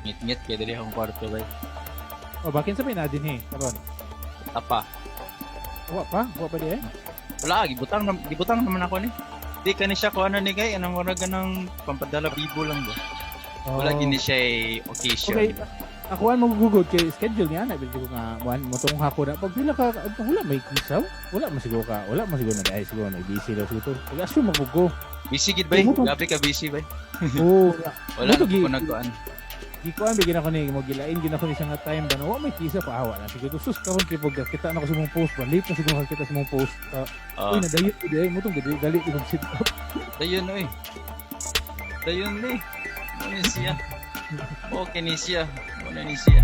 Ngit-ngit kay diri akong kwarto bay. Bakin sabi na din karon. Tapa. Wa pa di Wala gibutang naman ako ni. Di kani siya ko ano ni kay anong oras ng pampadala bibo lang ba. Wala gini siya occasion. Okay. Ako ang magugugod kay schedule niya na bildi ko nga mo tong hako na pag wala may kisaw, wala man siguro na dai siguro na busy daw siguro. Pag-assume magugo. Busy gid bay. Gabi ka busy bay. Oo. Wala ko nagkuan. Di ko ang bigyan ako ni mo gilain gina ko ni siya nga time ba na wa may kisa pa awa na siguro sus karon kay pag kita na ko sa mong post ba late na siguro kita sa mong post. Uy na dayon di mo tong gali ko sit up. Dayon oy. Dayon ni. Ano siya? Okay ni siya. Ano ni siya?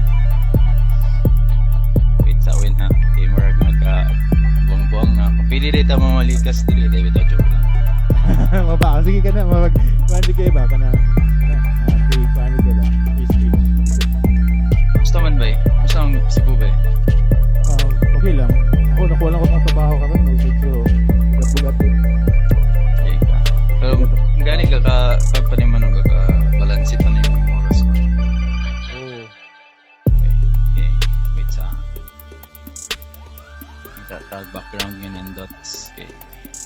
Wait sa win ha. Okay, marag buwang-buwang na. Pili dito mamalikas dili David a joke lang. Maba, sige ka na mandi kay ba kana. Sige, paano ka ba? Gusto man ba? Gusto ang Cebu ba? Okay lang. Ako nakuha lang ko ng trabaho karon no medyo bugat din. Okay ka. Pero gani ka company man ang balance ito na yung oras ko. Okay. Wait sa. Tag background yun and dots. Okay.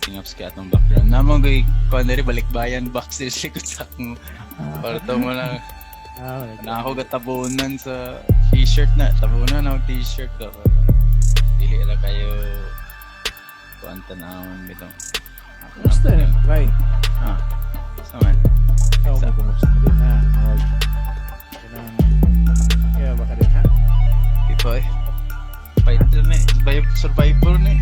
Tingaps ka atong background. Namang gay kuan diri balikbayan backstage ko sa akong parto mo lang. Na ako gatabunan sa t-shirt na. Tabunan ako t-shirt ko. Dili ra kayo kuan tanawon bitaw. Basta bye. Saman. Sa kumusta din ha. Kaya baka din ha. Tipo fighter ni, survivor ni.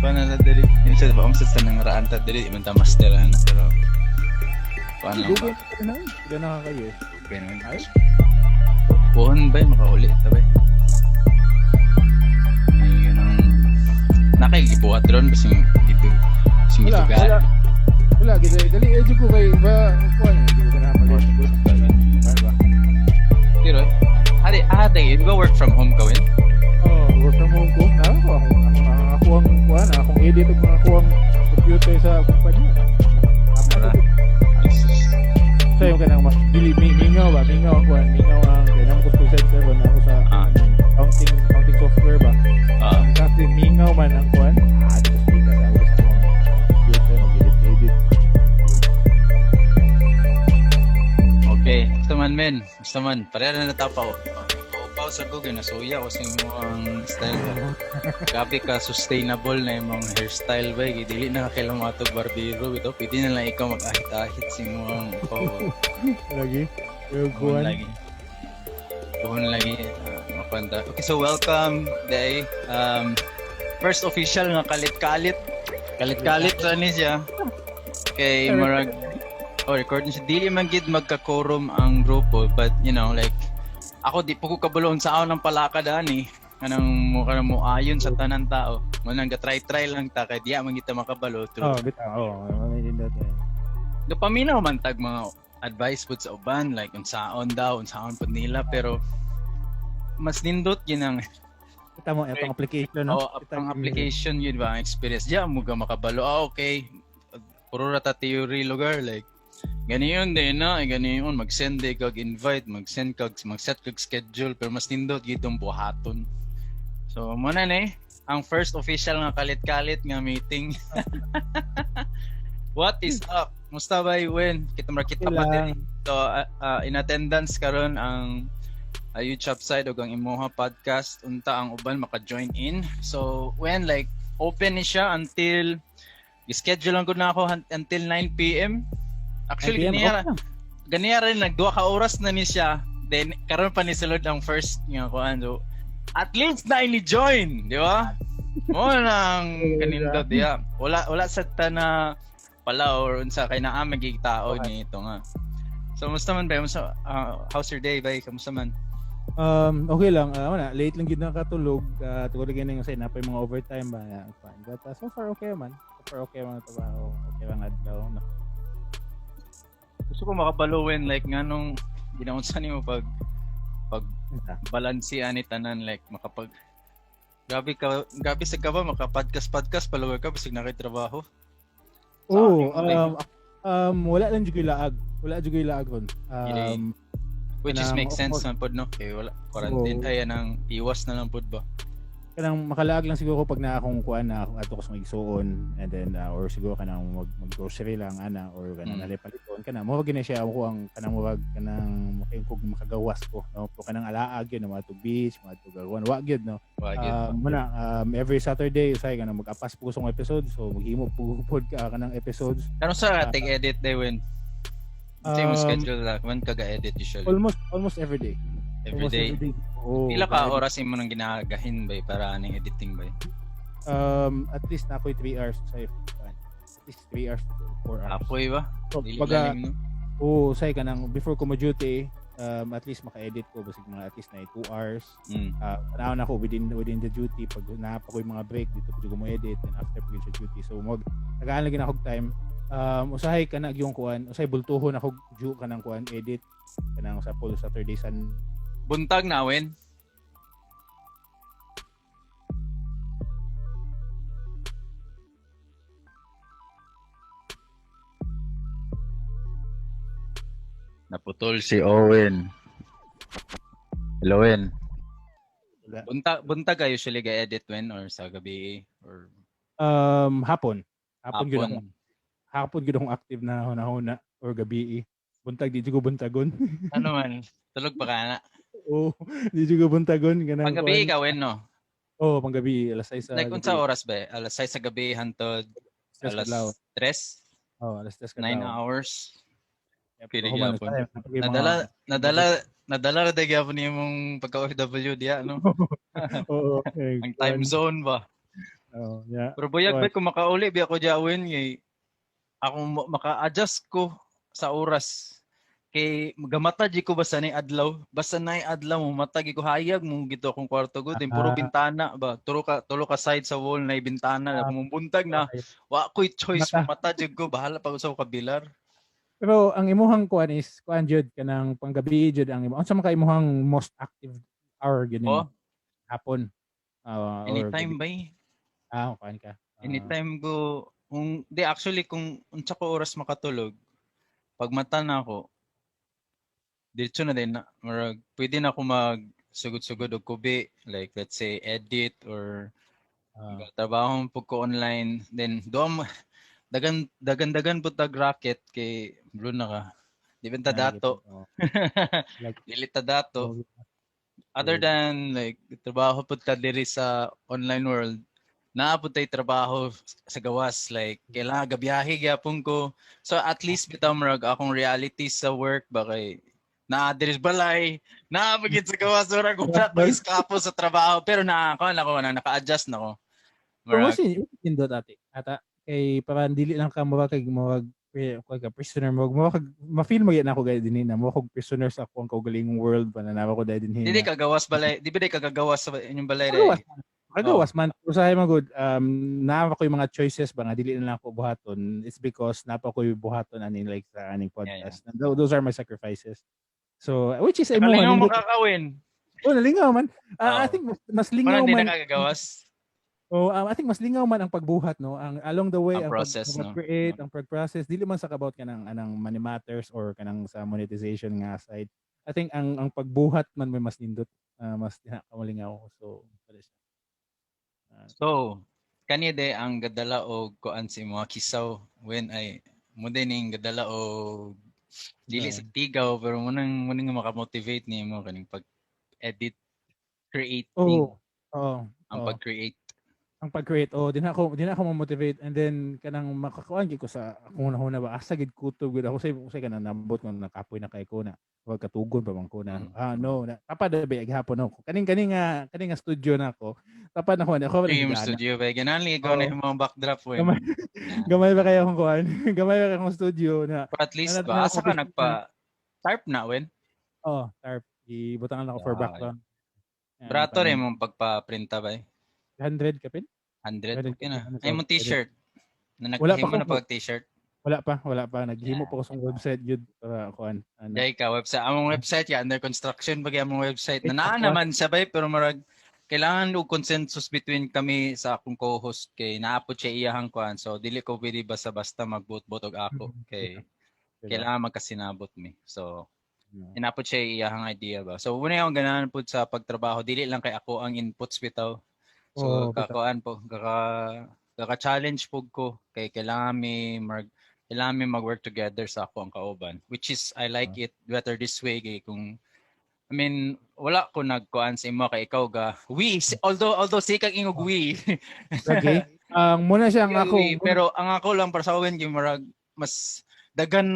Paano na dali? Minsan ba sa nang raan ta dali man ta master na pero paano ba? Hindi na kayo. Okay naman. Buhon ba makauli ta ba? May ganang nakaigibuhat ron basing dito. Sing ito ga. Wala gid dali edyo ko kay ba kuan hindi ko na malit. Ba. Pero ate, you go work from home ka win? Work from home ko. Ako ang kuan, akong edit ug ako ang computer sa kumpanya. So yung kanang mas mingaw kuan, mingaw ang kanang call center ba na ako sa accounting software ba. Kasi mingaw man ang kuan. Dito speaker sa ako sa computer og edit. Okay, gusto man, pareha na natapaw. Paupaw sa Google, nasuya ko sa imong style ba. Gabi ka sustainable na imong hairstyle ba, dili na kailang matog barbero ito. Pwede na lang ikaw mag-ahit-ahit sa imong paupaw. Lagi? Kuan lagi. Kuhan lagi. Mapanda. Okay, so welcome, Day. First official nga kalit-kalit. Kalit-kalit sa ni siya. Okay, marag recording siya. Dili man gid magka-quorum ang grupo, but you know, like ako di po ko kabulon sa aon ng palakad ani. Kanang mo ayon sa tanan tao. Mo nang ga-try lang ta kay diya man kita makabalo. Bitaw. Mamindot. Paminaw man tag mga advice pud sa uban like unsaon pud nila pero mas nindot ginang Kita mo itong application no. Ang application yun ba ang experience diya mo ga makabalo. Okay. Puro rata theory lugar like ganiyon din na, ganiyon mag-send kag invite, mag-set kag schedule pero mas nindot gitong buhaton. So muna ni ang first official nga kalit-kalit nga meeting. What is up? Musta ba when kita pa din. So in attendance karon ang YouTube side ug ang Imoha podcast unta ang uban maka-join in. So when like open ni siya until schedule lang gud na ako until 9 PM. Actually, ganiya rin, nagduwa ka oras na ni siya. Then, karon pa ni sulod ang first nga kuan. So, at least na ini-join, di ba? Mo nang kanindot diya. Wala sa na pala or unsa kay naa magig tao ni ito nga. So, musta man ba? How's your day, bay? Kamusta man? Okay lang. Late lang gid nakatulog. Tugod gyud nga sa napay mga overtime ba. But so far okay man. Okay man trabaho. Okay lang adlaw. Gusto ko makabaluin like nganong ginaunsa nimo pag balanse ani tanan like makapag gabi sa ka ba makapodcast palugar ka bisig na kay trabaho. Wala lang jud laag. Wala jud laag ron. Which is kanang- makes sense na pod no. Kay wala quarantine ay nang iwas na lang pod ba. Kanang makalaag lang siguro pag na akong kuan na ato ko sa igsuon, and then or siguro kanang mag-grocery lang ana or kanang nalipaliton kanang mo gina siya ako ang kanang wag kanang kog makagawas ko no po kanang alaag yun mga to beach mga to gawon wa gyud no. Muna every Saturday usay kanang mag-apas po sa episode, so maghimo po pod kanang episodes. Ano sa edit day when same schedule lang when kaga-edit usually almost every day. Every day. Oh, pila ka oras mo nang ginagahin ba para aning editing ba? At least na ako'y 3 hours sa at least 3 hours to 4 hours. Apoy ba? So, baga, say ka nang before ko ma-duty, at least maka-edit ko basig mga at least na 2 hours. Panahon ako within the duty pag naapa ko yung mga break dito pwede ko mo edit and after pag sa duty. So tagaan lagi na akong time. Usahay ka na yung kuan, usahay bultuhon ako due ka ng kuan edit kanang sa full Saturday san buntag na wen. Naputol si Owen. Hello, Owen. Buntag ka usually ga-edit when or sa gabi or hapon gid akong active na hunahuna or gabi. Buntag di ko buntagon. Ano man, tulog pa ka na. Di ko buntagon kanang panggabi ka wen no. Panggabi alas 6 sa like unsa oras ba? Alas 6 sa gabi hantod alas 3? Alas 3 9 hours. Pili gyapon. Nadala na day gyapon nimong pagka-OFW diya no. Ang time zone ba. Yeah. Pero buyag bet kung makauli bi ako diya wen kay ako maka-adjust ko sa oras. Kay gamata di ko basta nay adlaw mo matagi ko hayag mo gito akong kwarto ko din puro bintana ba tulo ka side sa wall na bintana mubuntag na wa ko'y choice mata jud ko bahala pa ko sa kabilar. Pero ang imuhang kuan is kuan jud kanang panggabi jud ang imo unsa man ka imuhang most active hour gid hapon anytime ba kuan ka anytime go actually kung unsa ko oras makatulog pag mata na ako dito na din pwede na ako mag-sugod-sugod o kubi like let's say edit or trabaho pag ko online then doon dagan po tag racket kay blue na ka di ba dato dili ta dato other than like trabaho po ta diri sa online world naapod tay trabaho sa gawas like kailangan gabiyahe gyapon ko so at least bitaw marag akong reality sa work ba kay na-address balay, na-abagit sa gawas, wala ko na pag-escapo sa trabaho, pero naka-adjust na ko. Pero mas indot ate, ata, kay parang dili lang ka prisoner mo, ma-feel mo yan ako gaya din na, mo kong prisoner sa akong kaugalingong world, pananawa ko dahil din. Hindi kagawas balay, di ba di kagagawas sa inyong balay? Kagawas man, usahay mo good, naapa ko yung mga choices ba, nga dili na lang ako buhaton, it's because naapa ko yung buhaton aning like sa aning podcast. Yeah. Those are my sacrifices. So, which is nalingaw mo kakawin. Nalingaw man. I think mas lingaw man. Hindi nakagagawas. I think mas lingaw man ang pagbuhat no. Ang along the way ang process no. Create, ang process dili man sa about kanang anang money matters or kanang sa monetization nga side. I think ang pagbuhat man may mas nindot, mas kamalingaw so kani de ang gadala og kuan si mga kisaw when ay mo din gadala og dili sa tigaw pero munang maka-motivate nimo kaning pag-edit creating ang pag-create din ako mo-motivate and then kanang makakuan gid ko sa akong una ba asa gid kutob gid ako say kanang nambot ng nakapoy na kay ko na wag katugon pa man ko na no tapad ba gihapon ako kaning nga studio na ako tapad na ko yung studio ba ganali ikaw na yung mga backdrop we gamay ba kayo akong kuan gamay ba akong studio na but at least ba asa ka nagpa tarp na wen tarp ibutangan ako for background brato rin mong pagpa-printa ba 100 kapin 100 okay na ay mo t-shirt na naghimo na pag t-shirt wala pa naghimo pa ko sa website jud para kuan ka website among website ya under construction bagi among website na naman sabay pero marag kailangan og consensus between kami sa akong co-host kay naapod siya iyahang kuan. So dili ko pwede basta-basta mag-vote og ako kay Diba? kailangan magkasinabot mi. So Yeah. inapod siya iyahang idea ba. So una yung ganahan pud sa pagtrabaho dili lang kay ako ang inputs bitaw. So Bitaw. kakuan po kaka-challenge pug ko kay kailangan mi mag-work together sa ako ang kauban, which is I like it better this way kay kung I mean, wala ko nagkuan sa imo kay ikaw ga. Although sikag ingog we. Lagi. Ang muna siya ang ako. Pero ang ako lang para sa akin kay marag mas dagan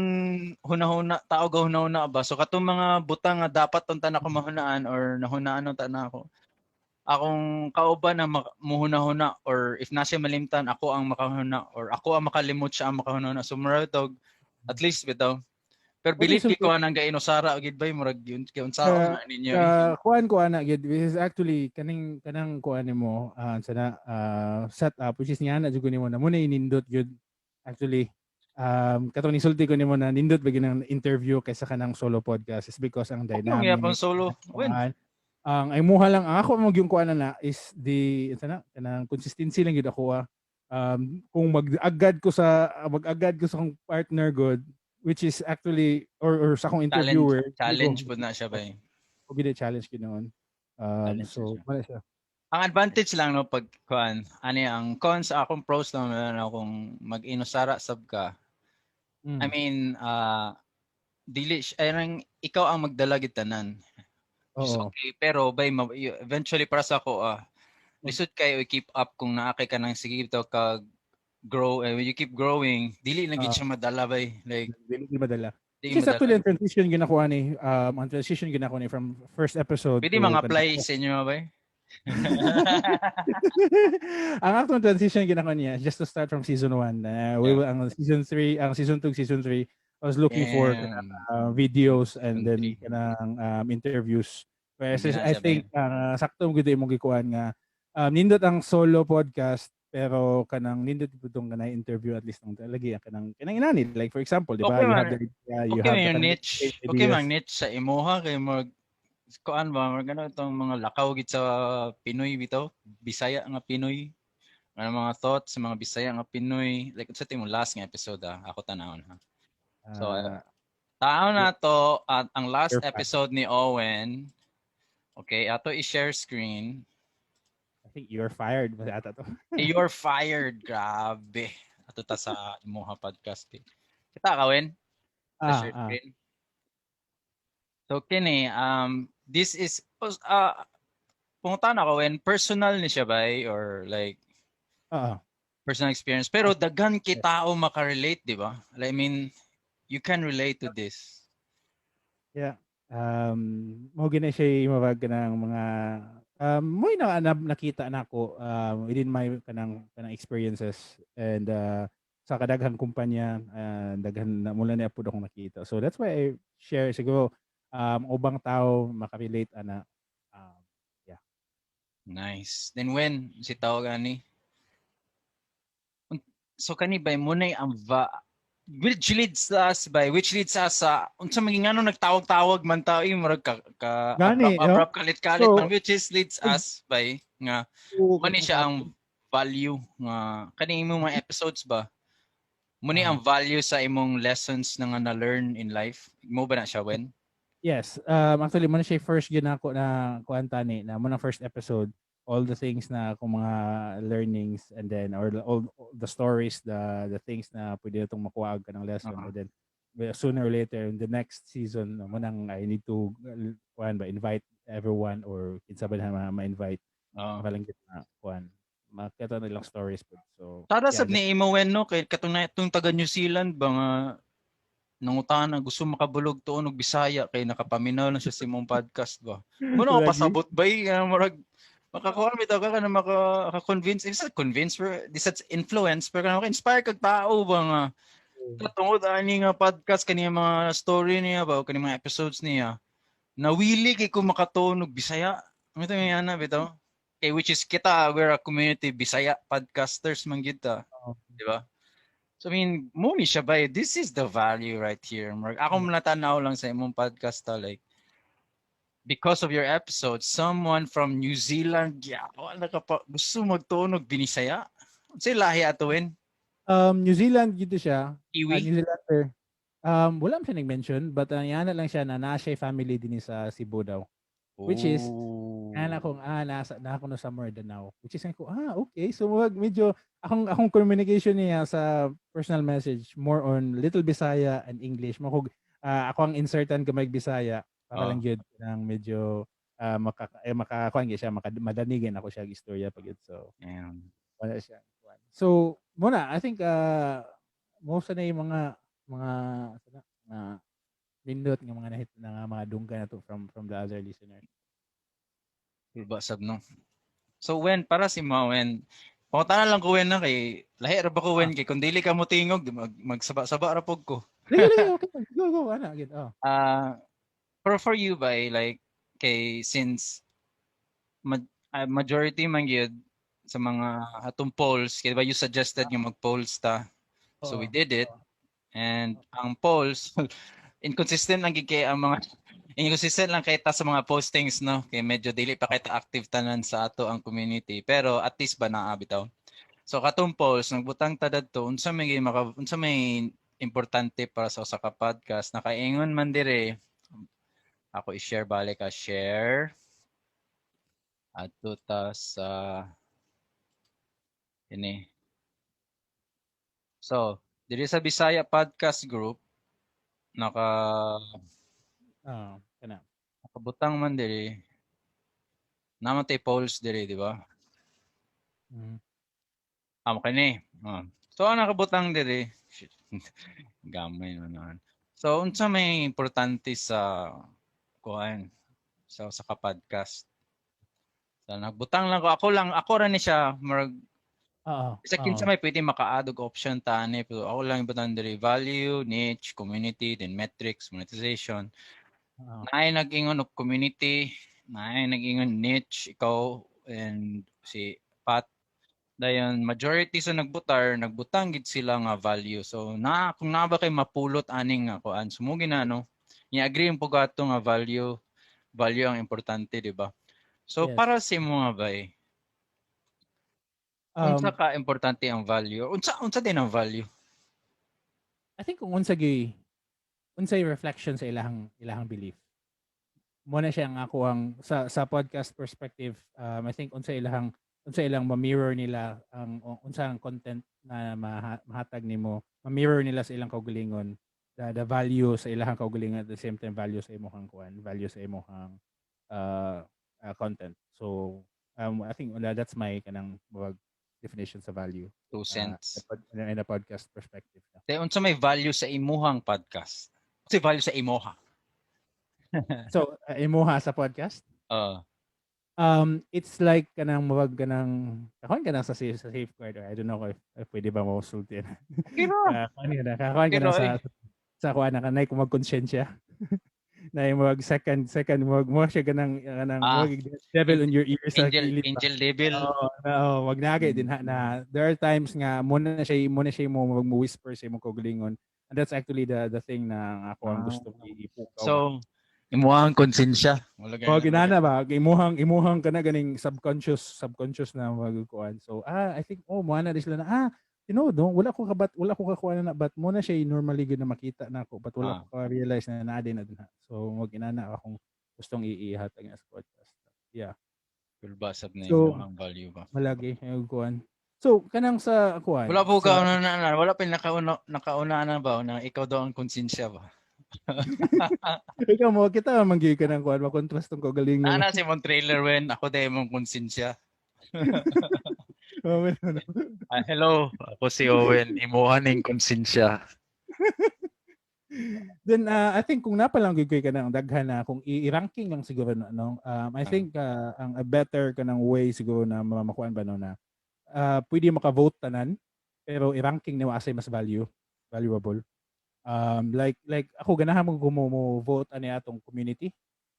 hunahuna tao ga hunahuna ba. So katong mga butang nga dapat unta na ko mahunaan or nahunaan unta na ako. Akong kauban na muhuna-huna or if na siya malimtan ako ang makahuna or ako ang makalimot siya ang makahuna. So marag at least bitaw. Pero believe ko nang gainusara gid bay murag yun kay unsaon na ninyo. Kuan ko ana gid this is actually kanang kuan nimo sana set up which is niya na jud nimo na mo na inindot gud actually katong nisulti ko nimo na nindot ba ginang interview kaysa kanang solo podcast is because ang dynamic. Okay, pang solo. Ang imuha lang ang ako mo yung kuan na is the kanang consistency lang gid ako kung mag-agad ko sa akong partner good which is actually or sa akong interviewer challenge po na siya ba o gid challenge ginoon so wala siya ang advantage lang no pag kuan ani ang cons sa akong pros lang na kung mag-inusara sab ka I mean dili ikaw ang magdala gid tanan okay pero bay eventually para sa ako lisod kayo i-keep up kung naakay ka nang sige to kag grow and when you keep growing dili na gid siya madala bay like dili madala kasi actually ang transition ginakuha ni ang transition ginakuha ni from first episode pwede mga apply sa inyo bay ang actual transition ginakuha niya just to start from season 1 we will ang season 3 ang season 2 season 3 I was looking for videos and then kanang interviews I think sakto gid imong gikuan nga nindot ang solo podcast pero kanang nindot putong kanang interview at least nung lagi kanang inani like for example di ba you have yung niche okay mang niche sa imuha kay mag kuan ba gano itong mga lakaw gid sa Pinoy bitaw Bisaya nga Pinoy mga thoughts sa mga Bisaya nga Pinoy like sa timong last nga episode ako tanawon ha so taon na to at ang last episode ni Owen okay ato i-share screen. I think you're fired. You're fired. Grabe. Ato ta sa imuha podcast. Kita ka, Wen? So, kini, this is, pungutan ako, Wen, personal ni siya ba? Or like, personal experience. Pero daghan kitao makarelate, di ba? I mean, you can relate to this. Yeah. Mo gina siya imabag ng mga mo nakita na ako within my kanang experiences and sa kadaghang kumpanya daghan na mula na pud akong nakita so that's why I share siguro ubang tao makarelate ana yeah nice then when si tao gani so kani ba mo na ang which leads us sa unsa maging ano nagtawag-tawag man tao murag ka abrupt kalit-kalit so, man which is leads us by nga mani siya ang value nga kani imong mga episodes ba muni ang value sa imong lessons nga na-learn in life mo ba na siya Wen? Yes actually man siya first ginako na kuantani na mo na first episode all the things na kung mga learnings and then or all the stories the things na pwede itong makuha ka ng lesson and then sooner or later in the next season mo nang I need to invite everyone or kinsa ba na ma-invite malang kita makita nilang stories so tada sab ni imo Wen no kay katong taga New Zealand ba nga nangutan gusto makabulog tuon og Bisaya kay nakapaminaw na siya sa imong podcast ba mo na pasabot bay murag makakuha mi daw ka na maka-convince pero this is influence pero maka-inspire kag tao ba nga tungod ani nga podcast kani mga story niya ba kani mga episodes niya nawili kay ko makatunog Bisaya ito nga na bitaw okay which is kita we're a community Bisaya podcasters man kita di ba so I mean mo ni siya ba this is the value right here ako man natanaw lang sa imong podcast like because of your episode, someone from New Zealand, wala ka pa, gusto magtunog Binisaya. Unsay lahi atuin? New Zealand gito siya. Kiwi? New Zealander. Wala man siya nag-mention, but yana lang siya na nasa family din sa Cebu daw. Which is, nasa na ako na sa Mindanao. Which is ko, okay. So medyo akong communication niya sa personal message more on little Bisaya and English. Ako ang insertan ka Bisaya para lang gyud nang medyo makakuan siya, madanigan ako siya istorya pag so. Wala siya. So, muna, I think most na yung mga nindot ng mga nahit ng mga dungga na to from the other listeners. Basab no. So when para si Wen, pangutan lang ko Wen na kay lahi ra ba ko Wen kay kun dili ka mo tingog magsaba-saba ra pug ko. Okay. Go ana gid. For you ba like kay since majority man gyud sa mga atong polls kay ba you suggested nga mag-polls ta. So we did it. And ang polls inconsistent lang kay ang mga inconsistent lang kay ta sa mga postings no kay medyo dili pa kay ta active tanan sa ato ang community pero at least ba naa bitaw. So katong polls nagbutang ta dadto unsa may importante para sa usa ka podcast nakaingon man dire ako i-share balik share adto ta sa ini. So, diri sa Bisaya Podcast Group nakabutang man diri. Naman tay polls diri, di ba? Kani. So, ang nakabutang diri. Gamay naman. So, unsa may importante sa sa podcast. So, nagbutang lang ako ra ni siya Isa kinsa may pwede maka-add og option tani pero ako lang ibutang diri value, niche, community, then metrics, monetization. Naay nag-ingon og community, naay nag-ingon niche, ikaw and si Pat. Dayon majority sa nagbutang gid sila nga value. So kung na ba kay mapulot aning nga kuan sumugi na no. Ni-agree ang pugato nga value ang importante, di ba? So para sa imo nga bay unsa ka importante ang value? Unsa din ang value? I think kung unsay reflection sa ilahang belief. Mo na siya ang ako ang sa podcast perspective, I think unsa ilang ma-mirror nila ang unsang content na mahatag nimo, ma-mirror nila sa ilang kaugalingon, the value sa ilang kaugalingon at the same time value sa imong value sa imong content. So I think that's my kanang definition sa value. 2 cents. In a podcast perspective. Unsa may value sa imuhang podcast? Unsa value sa imuha? So, imuha sa podcast? It's like kanang kakuan kanang sa safeguard. I don't know if pwede ba masultin. Kakuan kanang sa kuan na kanay kung magkonsensya. Na yung second mo siya ganang devil on your ears angel devil wag nagay din na there are times nga muna siya mo mag-whisper sa imong kaugalingon, and that's actually the thing na ako ang gusto ipukaw. So imuhang konsensya ginana ba imuhang kana ganing subconscious na magkuan. So I think mo na din sila na wala ko kakuha na but mo na siya normally good na makita na ako but wala ko realize na naadin na din. So wag inana akong gustong ihatag sa podcast. Yeah. Basab na yung value ba. Malagi yung kuan. So kanang sa kuan. Wala po wala pa nakauna na ba na ikaw daw ang konsensya ba? Ikaw mo kita manggi ka ng kuan makontrast tong kaugalingon. Ana si mong trailer when ako dai mong konsensya. Hello, ako si Owen. Imuha ning konsensya. Then I think kung napalang gigay ka ng daghan na kung i-ranking lang siguro I think ang a better kanang way siguro na makuan ba na pwede maka-vote tanan pero i-ranking ni asay mas valuable. Like ako ganahan mo vote ani atong community.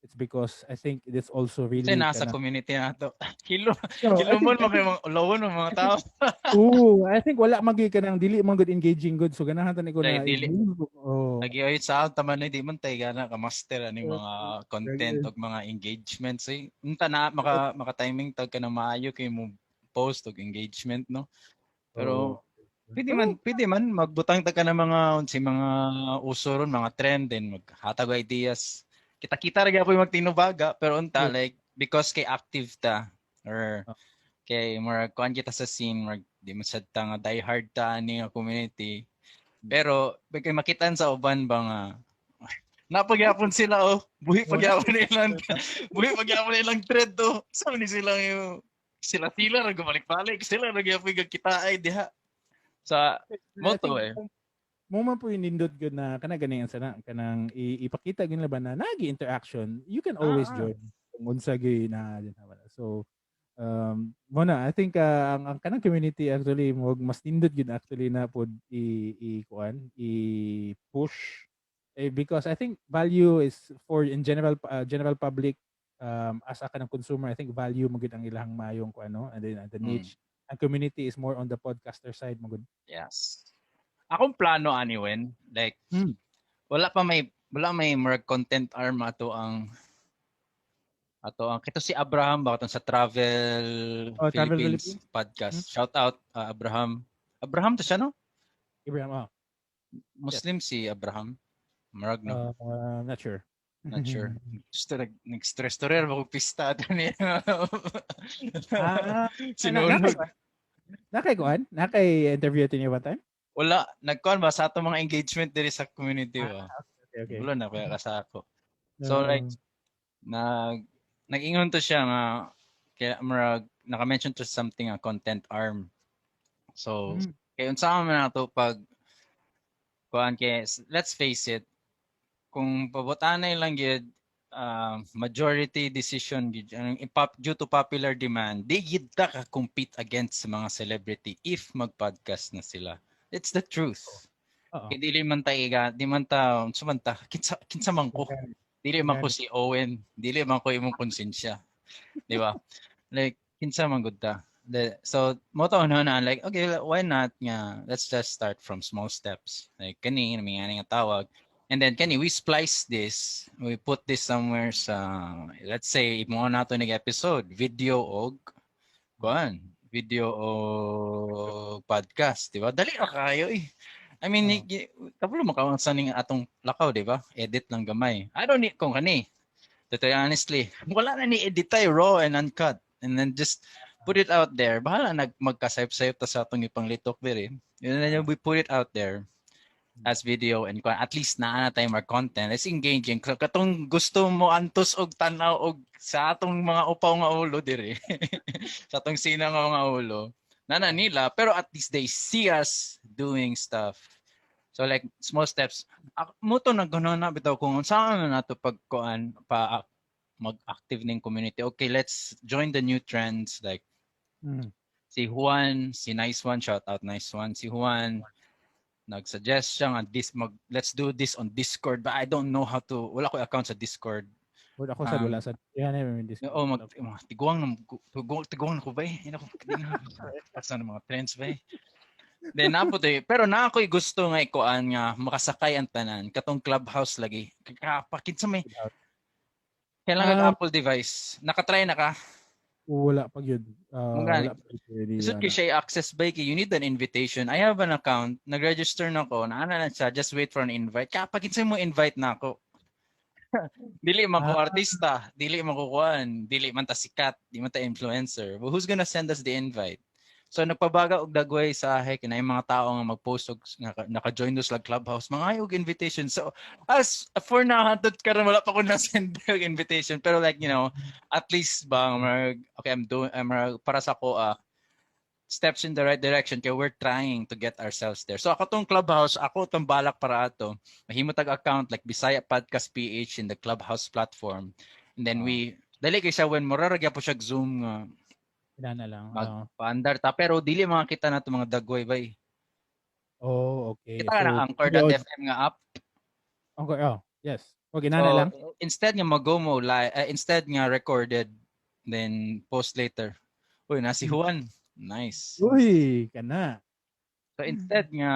It's because I think it's also really kasi nasa community na to. Kilo mo mga ulawon ng mga tao. I think wala magi ka nang dili man good engaging good so ganahan tan ko na Lagi sa taman di man tay gana ka master ani mga content o mga engagements unta na maka timing tag ka na maayo kay mo post og engagement no. Pero pwede man magbutang tag ka ng mga uso ron, mga trend din maghatag ideas. Kita-kita ra gyud magtinubaga pero unta like because kay active ta or kay more kuan kita sa scene di man sad ta nga die hard ta ani nga community. Pero kay makitaan sa uban ba nga napagyapon sila buhi pagyapon nilang thread so ni sila yung sila ra gumalik-balik sila ra gyapon kita ay diha sa moto mo man po inindot good na kana ganing sana kanang ipakita gyud ba na nagi interaction you can always join kung unsa gyud na so muna I think ang kanang community actually mas nindot gid actually na pod i push because I think value is for in general public as a kanang consumer I think value mo gid ang ilang mayong kuan and then the niche and community is more on the podcaster side mo gud. Yes. Akong plano aniwen like wala may more content arm ato ang kito si Abraham ba sa Travel Philippines podcast. Shout out Abraham. Abraham to siya no? Abraham. Muslim si Abraham. Marag no. Not sure. Gusto nag-stress to rin ako pista niya. Sinunod. Nakay-interview niyo ba time? Wala, nagkuan ba sa ato mga engagement diri sa community ba. Okay. Wala na kaya ka ako. So like nag-ingon to siya nga kaya naka-mention to something content arm. So kay unsa man nato pag kuan kay let's face it kung pabutanay lang gid majority decision gid due to popular demand di gid ta ka compete against mga celebrity if mag-podcast na sila. It's the truth. Kay dili man ta di man ta sumanta kinsa man ko. Dili man ko si Owen, dili man ko imong konsensya. Di ba? Like kinsa man gud ta. So mo to na like okay, why not nga let's just start from small steps. Like kani nga tawag. And then kani we splice this, we put this somewhere sa let's say mo na to episode, video og podcast, di ba? Dali ra kayo I mean, kapag makawang saning atong lakaw, di ba? Edit lang gamay. I don't need kung kani. To tell you honestly, wala na ni edit tayo, raw and uncut. And then just put it out there. Bahala magkasayop-sayop ta sa atong ipanglitok diri. And then we put it out there as video and at least naa tayo more content. It's engaging. Katong gusto mo antos og tanaw og sa atong mga upaw nga ulo diri. Sa atong sina nga mga ulo. Nana nila pero at least they see us doing stuff. So like small steps. Mo to nagano na bitaw kung saan na nato pagkuan pa mag-active ning community. Okay, let's join the new trends like si Juan, si Nice One, shout out Nice One. Si Juan nag-suggest siya nga let's do this on Discord but I don't know how to wala ko account sa Discord. Ako sa wala sa tiguang ko ba sa mga trends ba then napo pero na ako'y gusto nga ikuan nga makasakay ang tanan katong Clubhouse lagi kapakit sa may kailangan Apple device nakatry na ka wala pag yun wala isot kay siya access ba you need an invitation I have an account nag-register na ko na siya just wait for an invite kapakit sa mo invite na ako dili man ko artista, dili man ko kuan, dili man ta sikat, di man ta influencer. But who's gonna send us the invite? So nagpabaga og dagway sa kinay mga tao nga mag-post og naka-join dos lag Clubhouse, mga og invitation. So as for now hantud karon wala pa ko na send og invitation pero like at least bang okay I'm para sa ko steps in the right direction kaya we're trying to get ourselves there. So ako tong Clubhouse, ako tong balak para ato. Mahimo tag account like Bisaya Podcast PH in the Clubhouse platform. And then dali kay siya when moraragya po siya Zoom na lang. Paandar ta pero dili mga kita nato mga dagway bay. Oh, okay. Kita na Anchor.fm nga app. Okay, yes. Okay, na lang. Instead nga mag-go mo live, instead nga recorded then post later. Uy, na si Juan. Nice. Uy, kana. So instead nga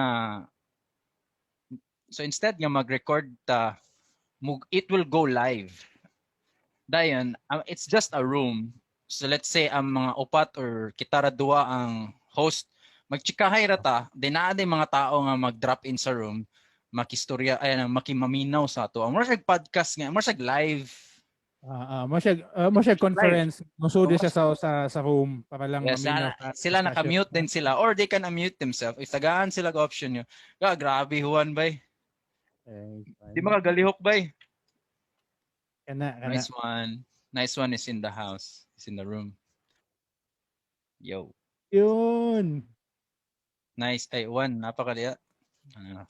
So instead nga mag-record ta, it will go live. Dayon, it's just a room. So let's say ang mga upat or kitara duwa ang host, magchikahay ra ta, dinaa day mga tao nga mag-drop in sa room, makistorya ay makimaminaw sa ato. Ang mga podcast nga, mga live. Mo siya conference, musudi siya sa room para lang Yes, maminaw sila naka-mute din sila or they can unmute themselves. If tagaan sila ka option nyo. Grabe Juan bay. Di makagalihok bay. Kana. Nice one. Nice one is in the house. Is in the room. Yo. Yun. Nice. Ay, Juan, napakaliya.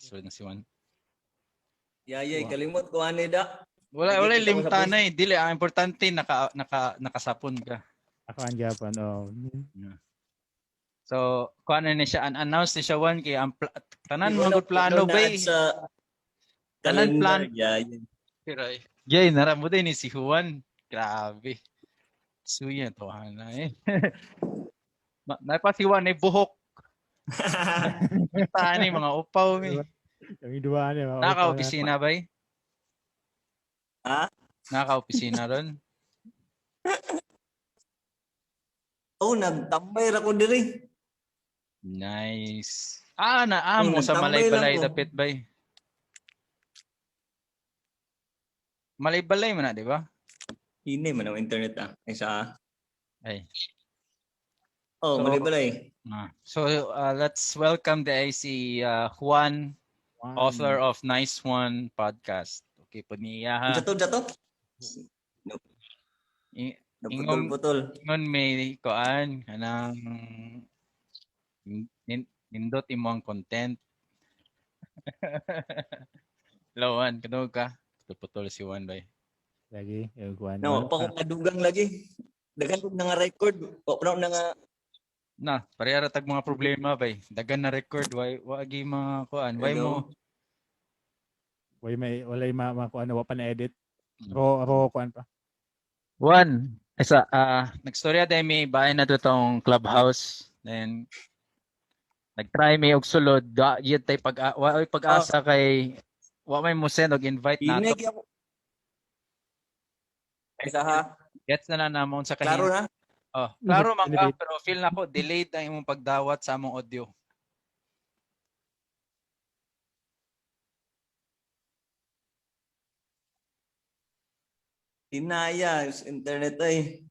Sorry na si Juan. Yay, kalimot ko ani da. Wala limtanay. Dili, ang importante nakasapon ka. Ako ang Japan, Yeah. So, kung ano ni siya, unannounced ni siya Juan, kaya ang tanan mga plano ba tanan plan. Yay, naramo din ni si Juan. Grabe. Suya to na eh. May pa si Juan ay buhok. Tani mga upaw mi. Kami dua ni mga naka-opisina ba? Ha? Naka-opisina ron? Nagtambay ra ko diri. Nice. Naamo sa Malay-Balay dapit bay. Malay-Balay man na, di ba? Hindi man ang internet isa. Ay. So, Malay-Balay. So let's welcome the IC Juan, author of Nice One podcast. Okay po niya ha. Jato. Putol. Ingon may koan kanang nindot imo ang content. Lawan kadto ka. Putol si Juan bay. Lagi, Juan. No, pa ko kadugang lagi. Dagan ko nga record. O pa nga parehara tag mga problema bay. Dagan na record wagi mga kuan. Why mo? Walay kuan wa pa na edit. Ro kuan pa. Juan, nagstorya tayo may bahay na to tong Clubhouse. Then nagtry may og sulod, yun tay pag-asa kay wa may mo send og invite nato. Isa ha. Gets na namon sa kahin. Klaro na? Klaro man ka, pero feel na ko delayed ang imong pagdawat sa among audio. Inaya, internet ay.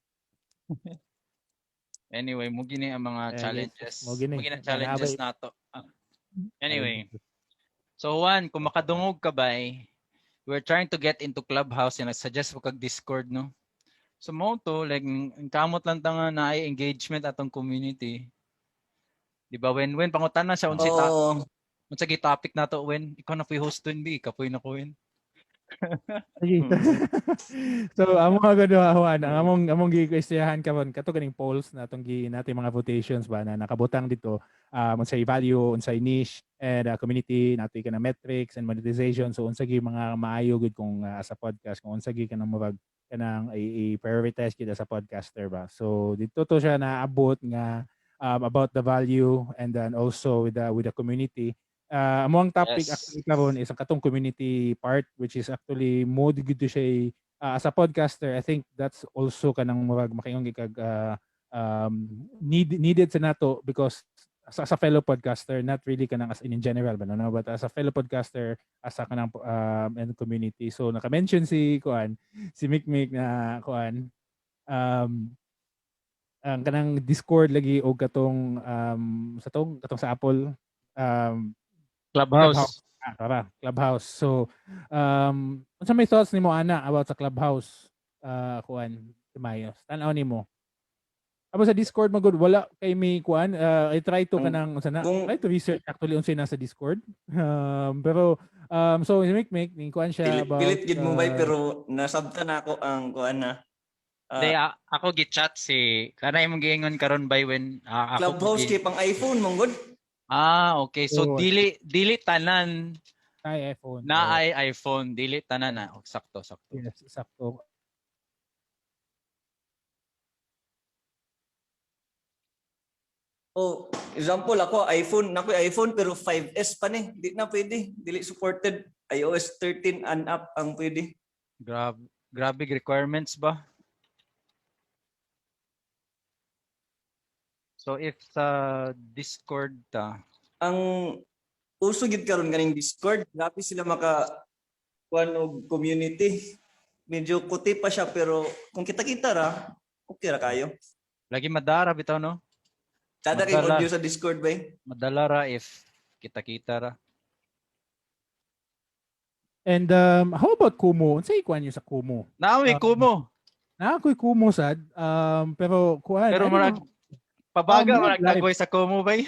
Anyway, mo gini ang mga challenges. Mo gini challenges nato. Anyway. So Juan, kung makadungog ka ba we're trying to get into Clubhouse and I suggest mo kag Discord, no? So mo to, like, kamot lang ta nga na ay engagement atong community. Di ba, when pangutan na siya, unsa topic na to, when ikaw na po host dun, kapoy na ko, when. So among Juan, among gi-questionhan karon kato ganing polls natong natin mga votations ba na nakabutang dito unsay value, unsay niche and community natin kana metrics and monetization. So unsa gi mga maayo gud kung as a podcast kung unsa gi kanang murag kanang i-prioritize kita sa podcaster ba. So dito to siya naabot nga about the value and then also with the community. Among topic actually karon is ang katong community part which is actually mo gid siya as a podcaster. I think that's also kanang murag makaingon kag needed sa nato because as a fellow podcaster, not really kanang as in general ba no, but as a fellow podcaster as a kanang and community. So naka-mention si Mikmik na ang kanang Discord lagi o katong sa Apple Clubhouse. Clubhouse. So, unsa may thoughts nimo ana about sa Clubhouse? Mayos. Tan-aw nimo. Aba sa Discord magud wala kay may I try to kanang try to research actually unsay nasa Discord. Pero so make ning siya about pilit gid mo bay pero nasabtan ako ang na. Ako gi-chat si kanay imong giingon karon by when Clubhouse kay pang iPhone mong okay. So dili tanan ay iPhone. Ay iPhone, dili tanan na. Sakto. Yes, sakto. Oh, example ako iPhone pero 5S pa ni. Di na pwede. Dili supported. iOS 13 and up ang pwede. Grabe requirements ba? So if sa Discord ta, Ang uso gid karon kaning Discord, grabe sila maka kuan og community. Medyo kuti pa siya pero kung kita-kita ra, okay ra kayo. lagi madara bitaw no? Kada kay Madala. audio sa Discord ba? Madala ra if kita-kita ra. And how about Kumu? Unsay kuan niyo sa Kumu? Naami Kumo. Na ako'y Kumu sad. Pero kuan. Pero I don't marag know. pabaga more marag live. tagoy sa Kumo bay.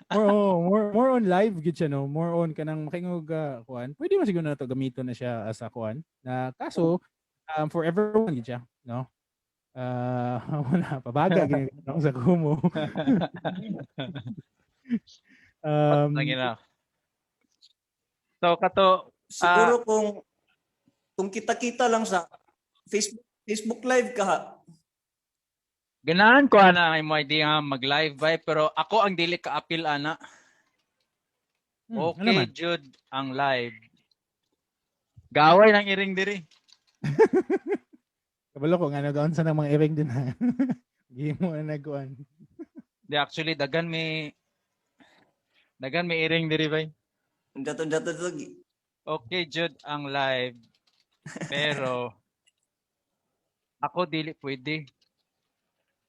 more on live gid siya no. More on kanang makingog kuan. Pwede man siguro na to gamiton na siya as a kuan. Na kaso for everyone gid siya, no? Wala pabaga gid sa Kumu. Nangina. So kato Siguro kung kita-kita lang sa Facebook Live ka. ganahan ko ana ay mo idea mag-live bay pero ako ang dili ka appeal ana. Okay, naman? Jude, ang live. Gaway ng iring diri. Kabalo ko nga doon sa nang mga iring din ha. Gi mo na nagkuan. Di actually dagan may iring diri bay. Dato Okay, Jude, ang live. Pero ako dili pwede.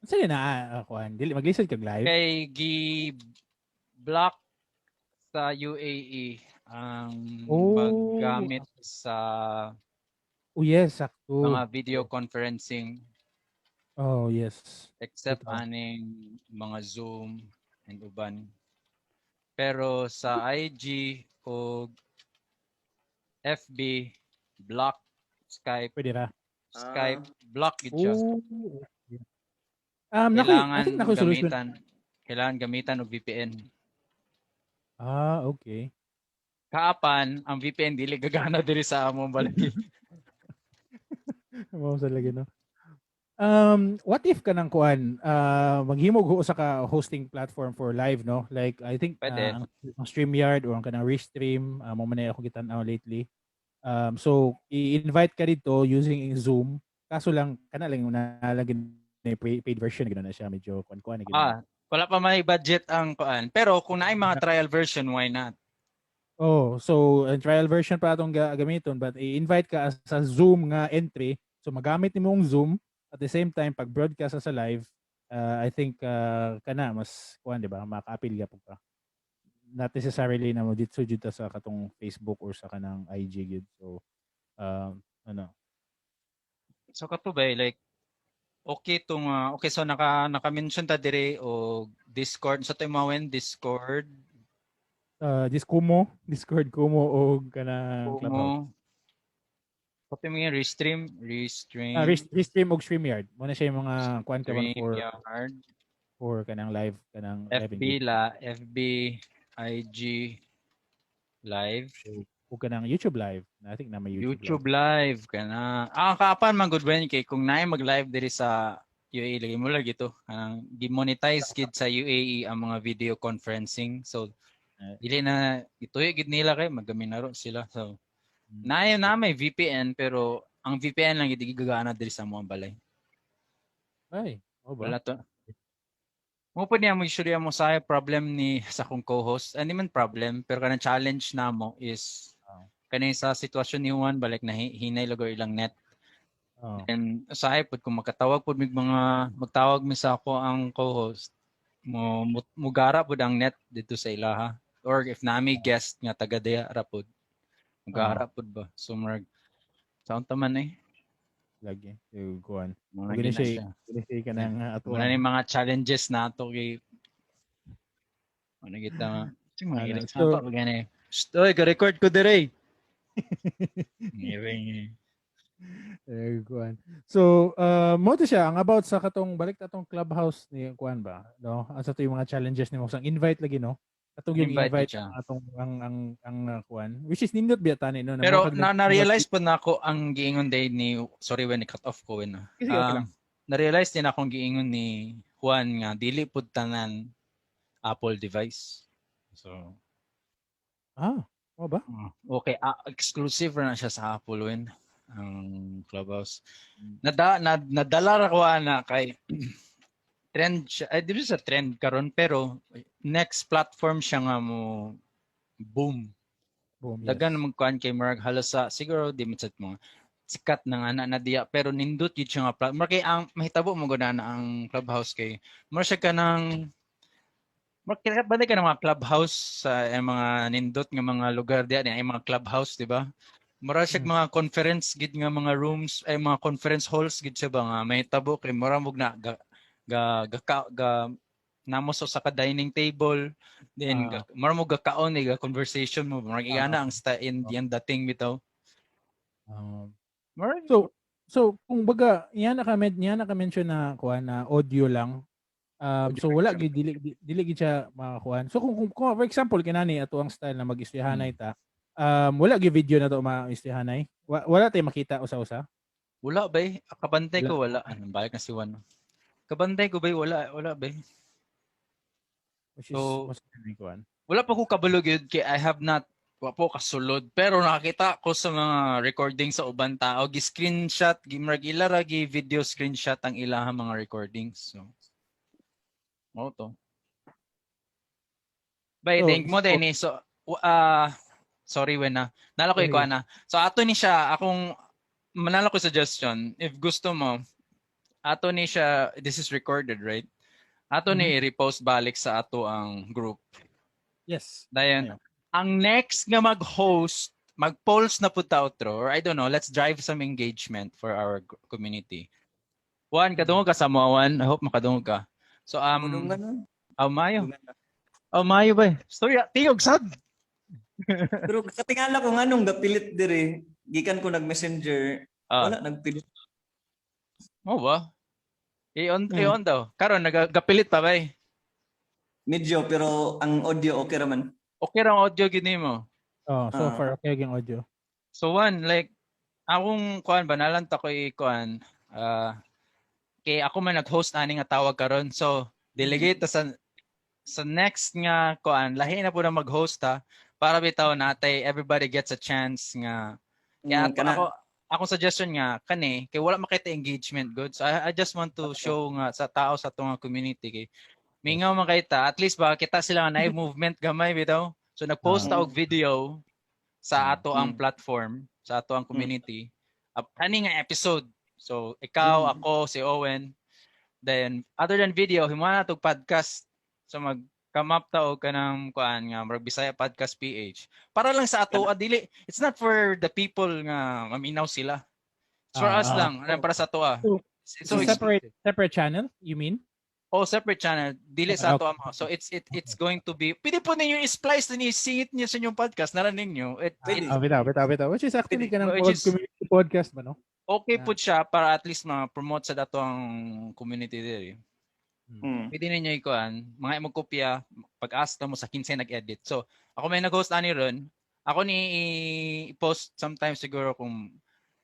Sige na kuan. Dili mag-listen kag live. Kay gi-block sa UAE ang paggamit sa Oh yes, sakto. mga video conferencing Oh yes. except Ito. aning mga Zoom and uban. Pero sa IG o FB block Skype Pwede ra. block gid siya. Oh. I think nakoy solution. Kailangan gamitan og VPN. Okay. Kaapan ang VPN dili gagana diri sa among balay. Mo sa lagi no. What if kanang kuan maghimog ho sa ka hosting platform for live no? Like I think Pwede. ang StreamYard or ang kanang Restream mo man ako gitan-aw lately. So i-invite ka dito using Zoom. Kaso lang kana lang nalagay na paid version gina na siya medyo kuan Wala pa may budget ang kuan. Pero kung naay mga trial version, why not? Oh, so trial version pa atong gamiton but i-invite ka sa Zoom nga entry. So magamit nimo ang Zoom at the same time pag broadcast sa live, I think kana mas kuan di ba maka-appeal gyapon ka. Not necessarily na mo dito sa katong Facebook or sa kanang IG gid. So So katubay like okay tong okay so naka-mention ta dire o Discord sa to mawin Discord Discord Kumu o kanang mo pati mo yung Restream Restream og StreamYard. Mo na siya yung mga kuan ka man StreamYard for kanang live FB IG live o kanang YouTube live. I think na may YouTube live kana. Kaapan man good when kay kung naay mag-live diri sa UAE lagi mo lagi to. Kanang gi-monetize gid sa UAE ang mga video conferencing. So dili na ituyo gid nila kay magaminaro sila. So naay na may VPN pero ang VPN lang gid gigagana diri sa mga balay. Ay, wala to. Mo pa niya mag-istorya mo sa problem ni sa kong co-host. Hindi man problem pero kanang challenge na mo is kanay sa sitwasyon ni Juan balik na hinay lugar ilang net. And sa pud kung magkatawag pud mig mga magtawag mi sa ako ang co-host mo gara pud ang net dito sa ilaha or if nami guest nga taga diha ra pud magara pud ba so marag sound taman lagi yung kuan mga gina siya kanang ato ni mga challenges nato kay ano kita mga sapa pag gani stoy ga record ko dire. Kuan. So, mo to siya ang about sa katong balik atong clubhouse ni kuan ba, no? Asa to yung mga challenges nimo sang invite lagi no? Atong yung invite atong ang kuan which is nindot biya tani no. Pero na-realize po na ako ang giingon day ni sorry when cut off ko na. Na-realize din akong giingon ni Juan nga dili pud tanan Apple device. So O ba? okay, exclusive na siya sa Apple Win ang Clubhouse. Nadala ra ko ana kay trend siya, ay dili sa trend karon pero next platform siya nga mo boom. Boom, yes. Dagan naman kuan kay Mark halos sa siguro di man sa mga sikat na nga na diya pero nindot yun siya nga platform. Kay ang mahitabo mo gud na ang Clubhouse kay mo siya ka ng balik ka ng mga clubhouse sa mga nindot nga mga lugar diyan ay mga clubhouse, di ba? Mura siya mga conference gid nga mga rooms ay mga conference halls gid siya ba nga may tabo kay mura mo na ga namos sa ka dining table then mura mo gakaon ni ga conversation mo mura igana ang in yan dating bitaw. So kung baga yan naka-mention na kuan na audio lang. So wala gid dili gid siya makakuan. So kung for example kinani ato ang style na mag-istihanay ta. Wala gid video na to ma-istihanay. Wala tay makita usa-usa. Wala bay, kabantay ko wala. Anong balik na si Juan. Kabantay ko bay wala bay. So wala pa ko kabalo gyud kay I have not wa po kasulod pero nakakita ko sa mga recording sa ubang tao gi-screenshot ilara gi video screenshot ang ilahang mga recordings. So mo to. Bay think mo din so sorry when na. Nala ko ikaw na. So ato ni siya akong manalo ko suggestion if gusto mo ato ni siya this is recorded right? Ato ni i-repost balik sa ato ang group. Yes. Dayon ang next nga mag-host mag-polls na put outro or I don't know let's drive some engagement for our community. Juan kadungog ka sa Juan. I hope makadungog ka. So Mayo ba? Story tingog sad. Pero katingala ko nganong gapilit dire gikan ko nag-messenger wala nagpilit. Mo ba? Iyon daw. Karon nagapilit pa ba? Medyo pero ang audio okay raman. Okay ra ang audio gini mo. So far okay ang audio. So one like akong kuan ba nalanta ko kuan kay ako man nag-host ani nga tawag karon. So delegate sa next nga kuan lahi na po na mag-host para bitaw natay everybody gets a chance nga kaya ako suggestion nga kani kay wala makita engagement good. So I just want to show nga sa tao sa tunga community kay mingaw makita at least ba kita sila nga movement gamay bitaw. So nag-post og video sa ato ang platform, sa ato ang community. Ani nga episode. So ikaw, ako, si Owen. Then other than video, himana tog podcast. So mag-come up ta og kanang kuan nga Murag Bisaya Podcast PH. Para lang sa ato dili. It's not for the people nga maminaw sila. It's for us lang, para sa ato So separate channel, you mean? Separate channel. Dili sa ato amo. So it's going to be pwede po ninyo i-splice na singit niyo sa inyong podcast narinig niyo. Bitaw. Which is actually kanang community podcast ba no? Okay po siya para at least ma-promote sa dato ang community dire. Pwede ninyo ikuan, mga imong kopya pag-ask mo sa 15 nag-edit. So ako may nag-host ani ron. Ako ni i-post sometimes siguro kung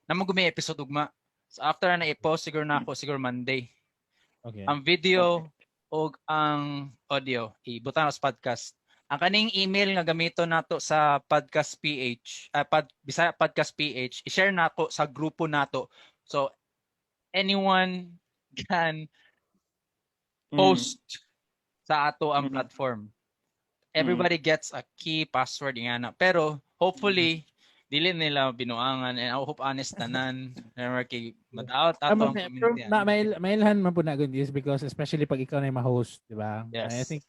namo gumi episode ugma. So after na i-post siguro na ako siguro Monday. Okay. Ang video o ang audio ibutan sa podcast. Ang kaning email nga gamito nato sa Podcast PH, Bisaya Podcast PH, i-share nato sa grupo nato. So anyone can post sa ato ang platform. Everybody gets a key password nga na. Pero hopefully dili nila binuangan and I hope honest tanan kay madaot ato ang community. Mailhan man po na good is because especially pag ikaw na yung ma-host, di ba? Yes. I think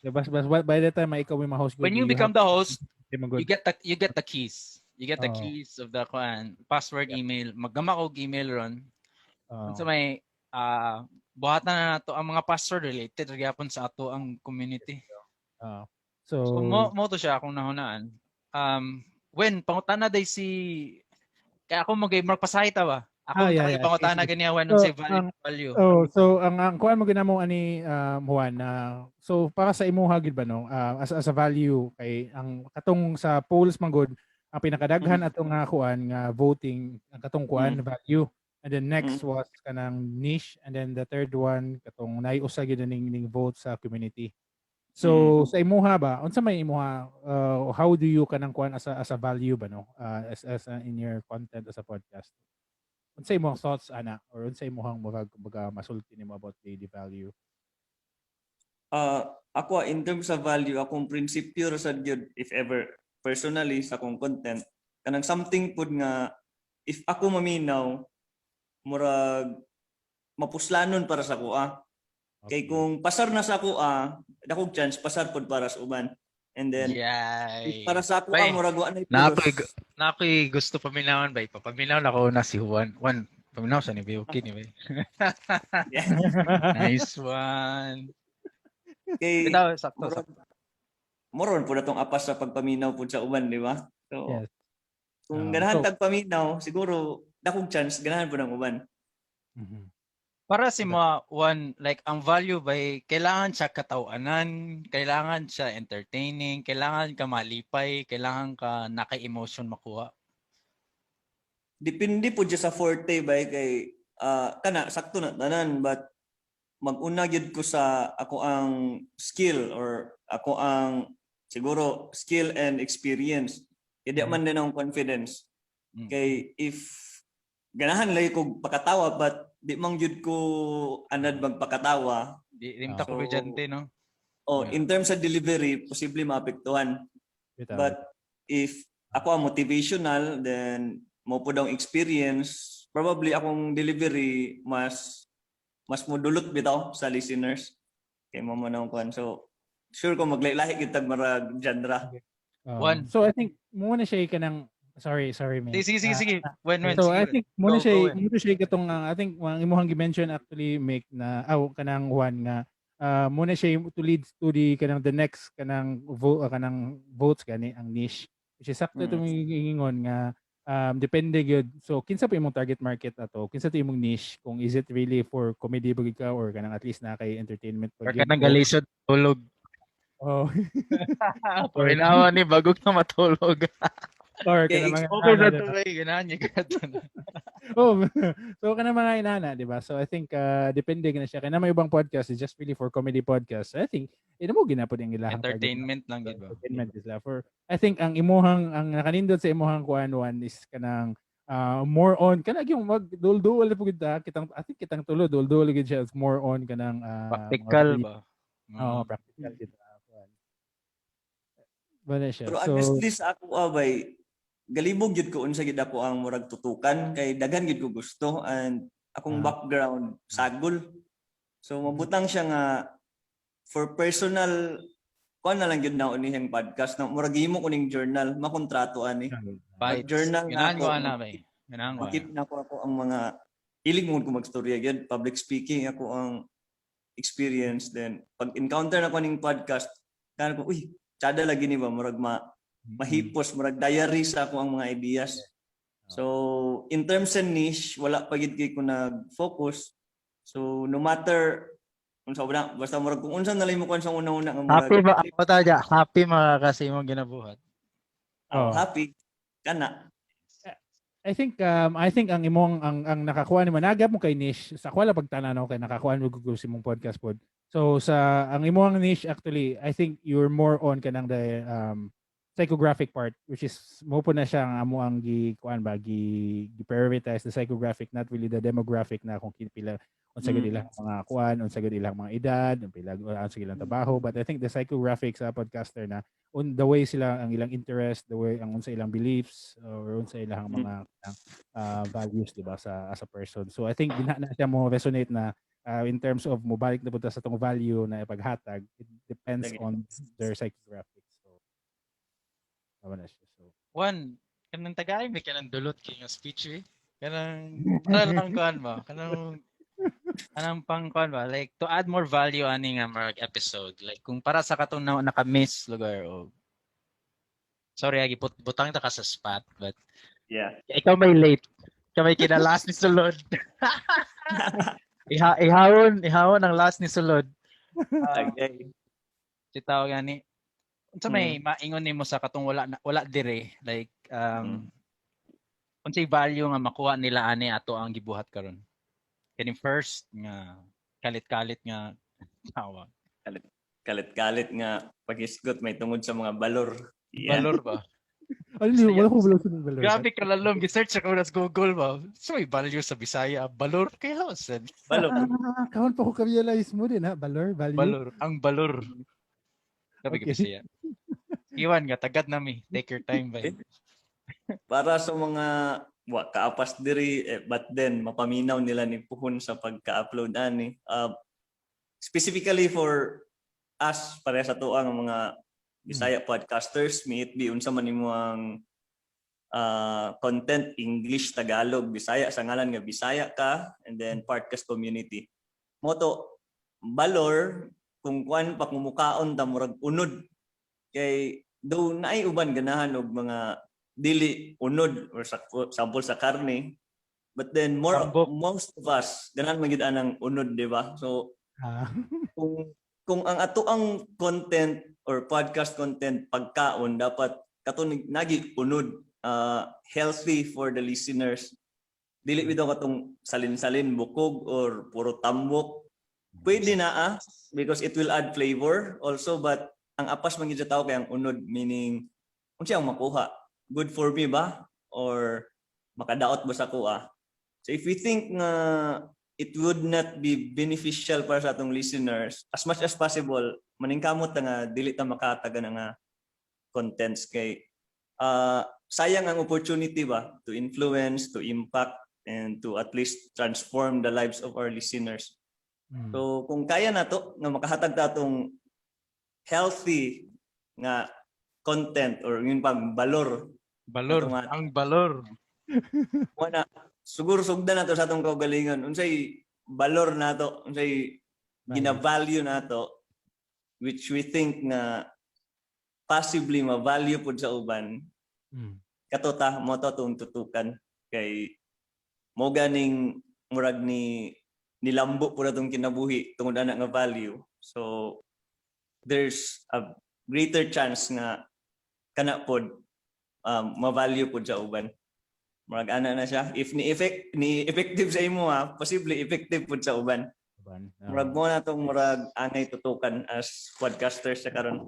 by the time ikaw yung ma-host, when you become the host, you get the keys. You get the keys of the password email. Maggama og email ron. So may buhatan na nato ang mga password related gyapon sa ato ang community. So mo to siya akong nahunaan. When pangutana day si kaya ako magpasahay ta ba? Ako pangutana ganiyawan ng say value. So ang kuan mo ginamo ani Juan so para sa imuha gid ba no as a value kay ang katong sa polls manggod ang pinakadaghan atong nga kuan nga voting ang katong kuan value and then next was kanang niche and then the third one katong naiusa gid ning vote sa community. So sa imuha ba unsa may imuha how do you kanang kuan as a value ba no in your content as a podcast? Unsa imong thoughts ana or unsa imong baga masulti nimo about the value? Ako in terms of value, akong prinsipyo ra sad gyud if ever personally sa akong content kanang something pud nga if ako maminaw murag mapuslanon para sa kuha. Kay kung pasar na sa kuha, dakog chance pasar pud para sa uban. And then if para sa kuha murag wa na Nakoy gusto paminawan ba? Paminaw na ko na si Juan. Juan, paminaw sa ni Bioki ni ba? Nice one. Kay Bitaw, sakto. moron po na tong apas sa pagpaminaw po sa uban, di ba? So, Yes. kung ganahan tagpaminaw, siguro dakong chance ganahan po ng uban. Para si mga one, like ang value by kailangan siya katawanan, kailangan siya entertaining, kailangan ka malipay, kailangan ka naka-emotion makuha. Depende po dyan sa forte ba kay kana sakto na tanan but mag-una gyud ko sa ako ang skill or ako ang siguro skill and experience. Kaya man din ang confidence. Kay if ganahan lay ko pakatawa but di man gyud ko anad magpakatawa. Di ta ko komedyante no. In terms of delivery, posible maapektuhan. But if ako ang motivational then mo po daw experience, probably akong delivery mas modulot bitaw sa listeners kay mo man kuan. So sure ko maglahi-lahi kitag marag genre. One. So I think muna siya kanang sorry man. Sige. When so sige. I think muna siya katong I think ang imong gi-mention actually make na kanang one nga muna siya to lead to the kanang the next kanang votes gani ang niche which is sakto itong ingon nga depende gyud. So kinsa pa imong target market ato? Kinsa to imong niche? Kung is it really for comedy ba ka or kanang at least na kay entertainment or kanang galisod tulog. Oh. Pinawa ni bagog na matulog. Or kanang mga okay na to bay ganahan niya kadto. So kanang mga inana, di ba? So I think depende na siya. Kana may ibang podcast is just really for comedy podcast. I think ino mo ginapod ang ilahang entertainment lang gid ba? Entertainment is for I think ang nakanindot sa imuhang kuan one is kanang more on kana yung magdul-dul po kita kitang tulo dul-dul gid siya more on kanang practical ba? Practical kita. Wala siya. Pero honestly sa ako abay galibog gyud ko unsa gid ako ang murag tutukan kay daghan gid ko gusto and akong background sagol. So mabutang siya nga for personal kuan na lang gyud na unihang podcast na murag himo kuning journal makontrato ani. Journal ganahan ko ana bay. Ganahan ko. Makip na ako ang mga hilig mo ko magstorya gyud, public speaking ako ang experience then pag encounter na ko ning podcast kana ko uy tsada lagi ni ba murag mahipos murag diary sa ako ang mga ideas. So in terms of niche wala pa gid ko nag-focus. So no matter unsa ba basta murag kung unsa nalay mo kun sa una-una nga murag happy ba ako ta happy mga kasi imong ginabuhat. Happy kana. I think ang imong ang nakakuha ni managap mo kay niche sa kwala pagtanaw kay nakakuha mo gugol si mong podcast pod. So sa ang imong niche actually I think you're more on kanang the psychographic part which is mo po na siya ang amo ang gi-kuan ba gi-prioritize the psychographic not really the demographic na kung pila unsa gid ilang mga kuan unsa gid ilang mga edad pila unsa gid ilang trabaho but I think the psychographic sa podcaster na on the way sila ang ilang interest the way ang unsa ilang beliefs or unsa ilang mga values diba sa as a person. So I think na siya mo resonate na in terms of mobalik na punta sa tong value na ipaghatag it depends on their psychographic. Na siya. So One kanang tagay may kanang dulot kay nga speech kanang para lang kuan ba kanang pang kuan ba like to add more value ani nga mga episode like kung para sa katong naka-miss lugar o sorry agi butang ta ka sa spot but yeah ikaw may late kamay kina last ni sulod ihawon ang last ni sulod okay sitaw gani unsa may maingon nimo sa katong wala dire like unsay value nga makuha nila ani ato ang gibuhat karon kani first nga kalit-kalit nga tawa kalit-kalit nga pag-isgot may tungod sa mga balor. Yeah. Balor ba? Wala ko balor sa balor. Grabe ka lalom. Gisearch ako na sa Google ba? So may value sa Bisaya. Balor kaya saan? Balor. Kawan pa ko ka-realize mo din ha, balor, value. Balor. Ang balor. Grabe ka Okay. Bisaya. Iwan nga, tagad nami. Take your time ba? Para sa mga kaapas diri but then mapaminaw nila ni puhon sa pagka-upload ani. Specifically for us para sa tuang mga Bisaya podcasters, may it be unsa man imong content English, Tagalog, Bisaya sa ngalan nga Bisaya ka and then podcast community. Moto balor kung kuan pa kumukaon ta murag unod kay do naay uban ganahan og mga dili unod or sample sa karne but then most of us ganahan man gid anang unod, di ba? So kung ang ato ang content or podcast content pagkaon dapat katunig nagi unod, healthy for the listeners, dili bitaw katong salin-salin bukog or puro tambok. Pwede na because it will add flavor also, but ang apas man gid sa tao kay ang unod, meaning unsa ang makuha, good for me ba or makadaot ba sa kuha. So if we think na it would not be beneficial para sa atong listeners, as much as possible maningkamot nga dili ta makataga nga contents kay sayang ang opportunity ba to influence, to impact, and to at least transform the lives of our listeners. So kung kaya nato nga makahatag ta atong healthy nga content or yun pang balor ang balor wala siguro sugdan nato sa atong kaugalingon unsay balor nato, unsay gina-value nato which we think na possibly ma-value pud sa uban. Kato ta mo to tong tutukan kay mo ganing murag ni nilambo pud atong kinabuhi tungod ana nga value. So there's a greater chance nga kana pod ma-value pod sa uban. Murag ana na siya. If ni effective sa imo posible effective pod sa uban. Murag mo na tong murag angay tutukan as podcasters sa karon.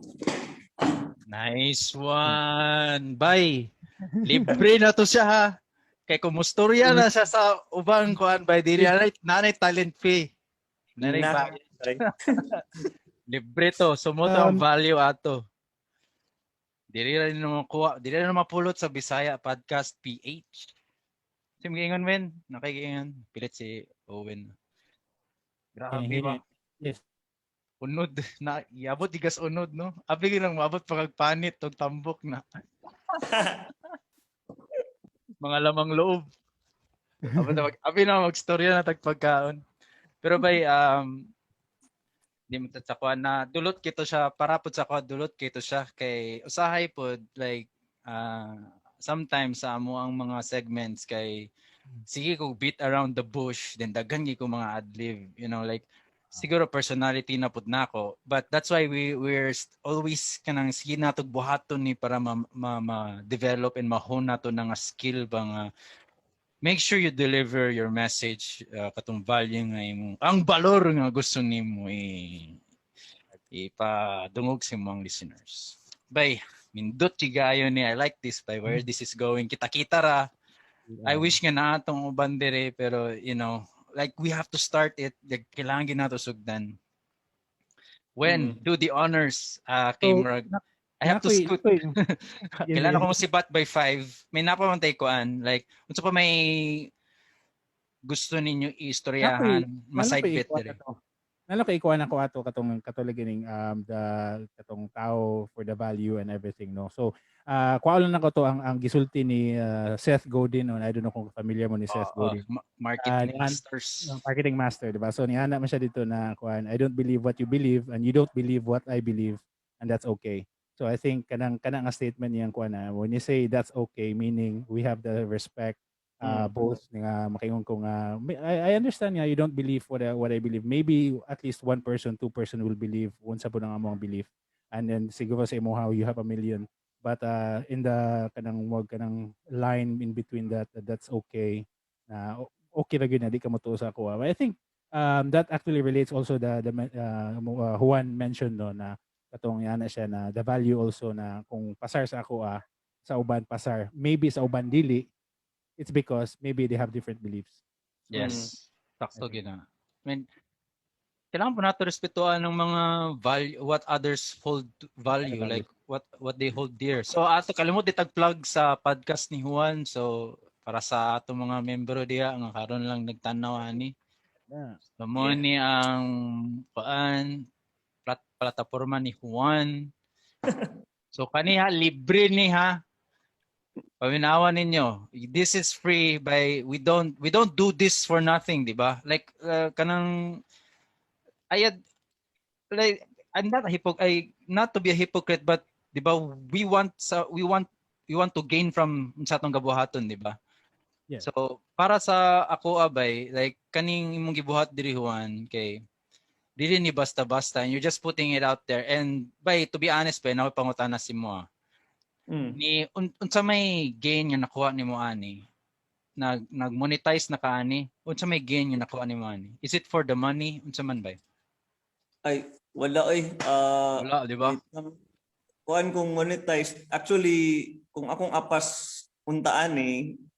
Nice one. Bye. Libre na to siya ha. Kay kumustorya na siya sa ubang kuan by dili nanay talent fee. Nanay libre to. Sumoto ang value ato. Dili rin naman mapulot sa Bisaya Podcast PH. Sige ingon men, nakikiingon pilit si Owen. Grabe ba? Yes. Unod na iabot digas unod no. Abi lang maabot pagpanit og tambok na. Mga lamang loob. Abi na magstorya na tagpagkaon. Pero bay di mo tatsakuan na dulot kito siya para pud sa ko dulot kito siya kay usahay pud like sometimes sa amo ang mga segments kay sige ko beat around the bush then daghan gi ko mga adlib, you know, like siguro personality na pud nako but that's why we're always kanang sige natog buhaton ni para ma-develop and ma-hone nato nga skill ba nga make sure you deliver your message katong value nga imong ang balor nga gusto nimo ipadungog sa imong listeners. Bay, mindot tigayo ni I like this by where this is going. Kita-kita ra. I wish nga na atong uban dire pero you know, like we have to start it. Kailangan ginato sugdan. When do the honors kay Murag. I have to scoot. Kailangan ko sibat by 5. May napamantay koan. Like, unsa pa may gusto ninyo istoryahan, maside bit dire. Nalo kay kuan ako ato katong katulad the katong tao for the value and everything, no. So, kuan lang nako to ang gisulti ni Seth Godin, no. I don't know kung familiar mo ni Seth Godin. Marketing masters. Marketing master, diba? So, niana man siya dito na kuan, I don't believe what you believe and you don't believe what I believe and that's okay. So I think kanang nga statement niyang kuan na when you say that's okay, meaning we have the respect both nga makaingon ko nga I understand nga you don't believe what I believe. Maybe at least 1 person, 2 person will believe unsa po nang among belief. And then siguro sa imo how you have 1 million. But in the kanang line in between that's okay. Okay ra gyud na di ka motuo sa ako. I think that actually relates also Juan mentioned no na katong yana siya na the value also na kung pasar sa ako sa uban pasar, maybe sa uban dili, it's because maybe they have different beliefs. Yes. Sakto gina. I mean, kailangan po natin respetuhan ng mga value, what others hold value, like what they hold dear. So ato kalimot itag plug sa podcast ni Juan. So para sa ato mga membro diya nga karon lang nagtanaw ani. Yeah. So mo ni ang plataforma ni Juan. So kaniha libre ni ha. Pawinawan ninyo. This is free by we don't do this for nothing, di ba? Like kanang I'm not to be a hypocrite, but di ba we want to gain from sa atong gabuhaton, di ba? Yeah. So para sa ako abay, like kaning imong gibuhat diri Juan kay dili ni basta-basta, and you're just putting it out there. And to be honest pa, na pangutana si mo. Ni unsa may gain nga nakuha nimo ani? Nag-monetize na kaani? Unsa may gain nga nakuha nimo ani? Is it for the money? Unsa man ba? Ay, wala wala, di ba? Kuan kung monetize. Actually, kung akong apas untaan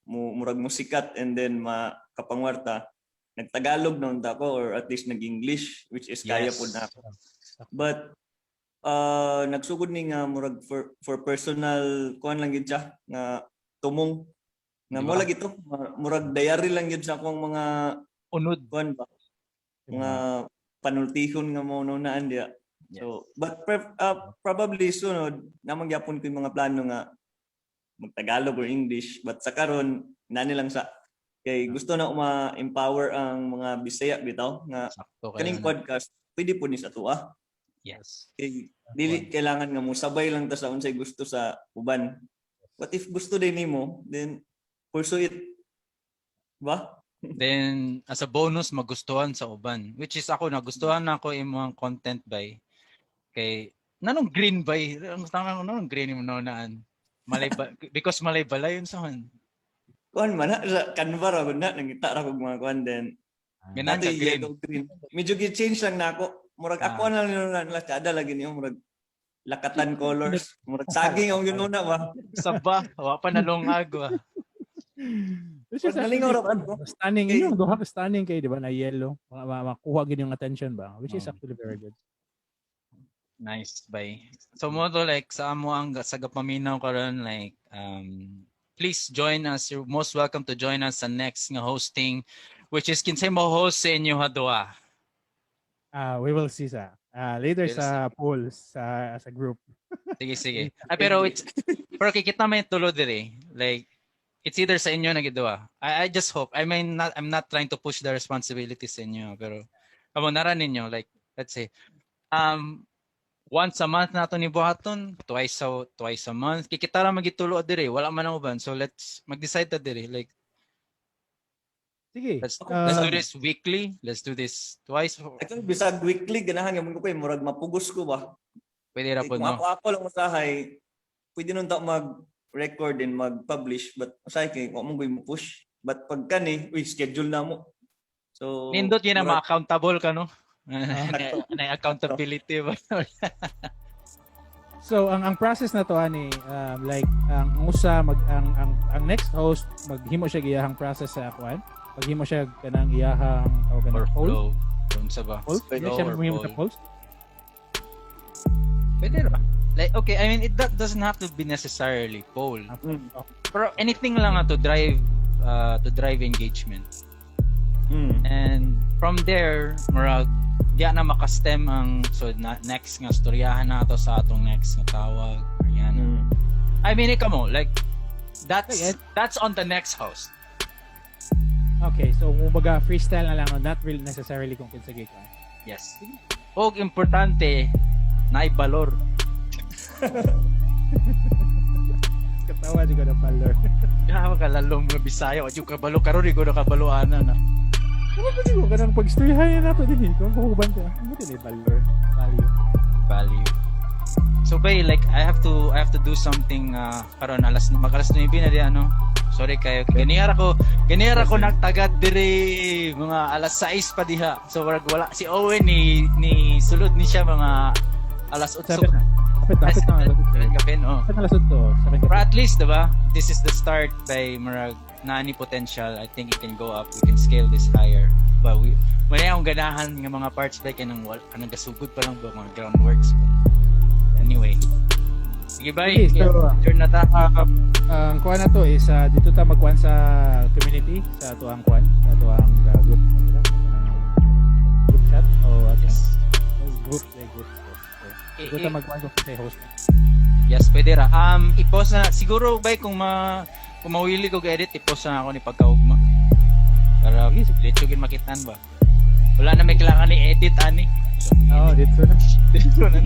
murag musikat and then makapangwarta, nagtagalog na unta ko or at least nag-English, which is kaya po na ako. But nagsugod ni nga murag for personal kuan lang gid siya nga tumong nga mo lagi to murag diary lang gid sa akong mga unod kuan ba mga panultihon nga mo nunaan dia. So but probably sunod namang gyapon ko yung mga plano nga magtagalog or English, but sa karon nani lang sa kay gusto na ma-empower ang mga Bisaya bitaw nga kaning podcast pwede po ni sa tuwa. Yes. Dili kailangan nga mo sabay lang ta sa unsay gusto sa uban. But if gusto din nimo, then pursue it. Ba? Then as a bonus magustuhan sa uban, which is ako nagustuhan nako imong content by kay nanong green by nanong green mo naan. Malay ba because malay balay yun sa kuan man sa Canva ra na nangita ra kog mga kuan then ginanga green. Medyo gi-change lang nako. Murag ako na lang kada lagi niyo murag lakatan colors, murag saging ang yun na ba? Saba, wa pa nalungag wa. Nalingaw ra ba? Stunning yun, duha ka stunning kay di ba na yellow. Makuha gid yung attention ba, which is actually very good. Nice bay. So mo to like sa amo ang sa gapaminaw karon like please join us. You're most welcome to join us sa next nga hosting, which is kinsay mo host sa inyo hadua. We will see sa later sa polls sa group. Sige. Pero kikita may tulo dire. Like it's either sa inyo na gidwa. I just hope. I'm not trying to push the responsibilities sa inyo, pero kamo naran ninyo like let's say once a month nato ni buhaton, twice a month. Kikita ra magitulo dire, wala man ang uban. So let's mag-decide ta dire like sige. Let's do this weekly. Let's do this twice. Actually, bisag weekly, ganahan yung ko murag mapugos ko ba? Pwede ra po, no? Ako lang masahay, pwede nun ta mag-record and mag-publish, but masahay kay kung mo mo push. But pag kani, schedule na mo. So, nindot yun na ma-accountable ka, no? Na accountability ba? So, ang process na to, ani, like, ang next host, maghimo siya giyahang process sa akuan. Paghimo siya kanang iyahang o kanang poll. Sa ba? Poll? Pwede siya maghimo sa poll? Pwede ra. Like, okay, I mean, that doesn't have to be necessarily poll. Pero anything lang to drive engagement. And from there, murag, diya na makastem ang next nga storyahan nato sa atong next nga tawag. Ayan. I mean, kamo, like, that's on the next host. Okay, so kumbaga freestyle na lang, not really necessarily kung kinsagay ka. Yes. Og importante, naibalor. Katawa di ko na balor. Kaya kalalong mga Bisaya, o yung kabalo karon di ko na kabaluanan na. Ano ba di ko kanang pag-storyahan nato din kung kuhuban ka. Ano din balor? Value. So bay like I have to do something karon mag-alas 9 na di ano. Sorry kayo. Ganihara ko nagtagad diri mga alas 6 pa diha. So wala si Owen ni sulod ni siya mga alas 8. Sapit na. Sapit na. Kapin, oh. Sapit na lasod to. But at least, diba? This is the start by Marag Nani potential. I think it can go up. We can scale this higher. But wala akong ganahan ng mga parts ba kanang gasugod pa lang ba mga groundworks. Anyway. Sige, bye. Okay, so, turn na ta. Ang kuha na to is dito ta magkuhan sa community, sa tuang kuhan, sa tuang group chat o group. Dito ta magkuhan ko sa host. Yes, pwede ra. I-post na siguro ba kung mawili ko edit, i-post na ako ni pagkaugma. Para lechugin makitaan ba. Wala na may kailangan ni edit ani. So, dito na. Dito na.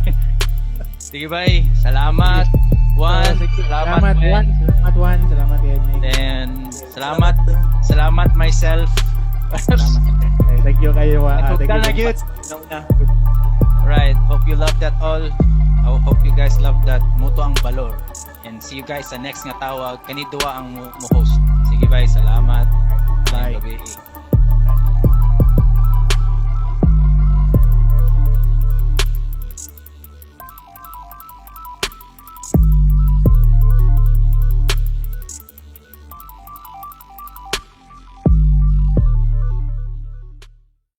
Sige, bye. Salamat. Juan. Salamat, Juan. Salamat, Nick. Then, salamat myself. Thank you kayo. Thank you. Right. Hope you love that all. I hope you guys love that. Muto ang balor. And see you guys sa next nga tawag. Kani duwa ang mo host. Sige, bye. Salamat. Bye. Bye.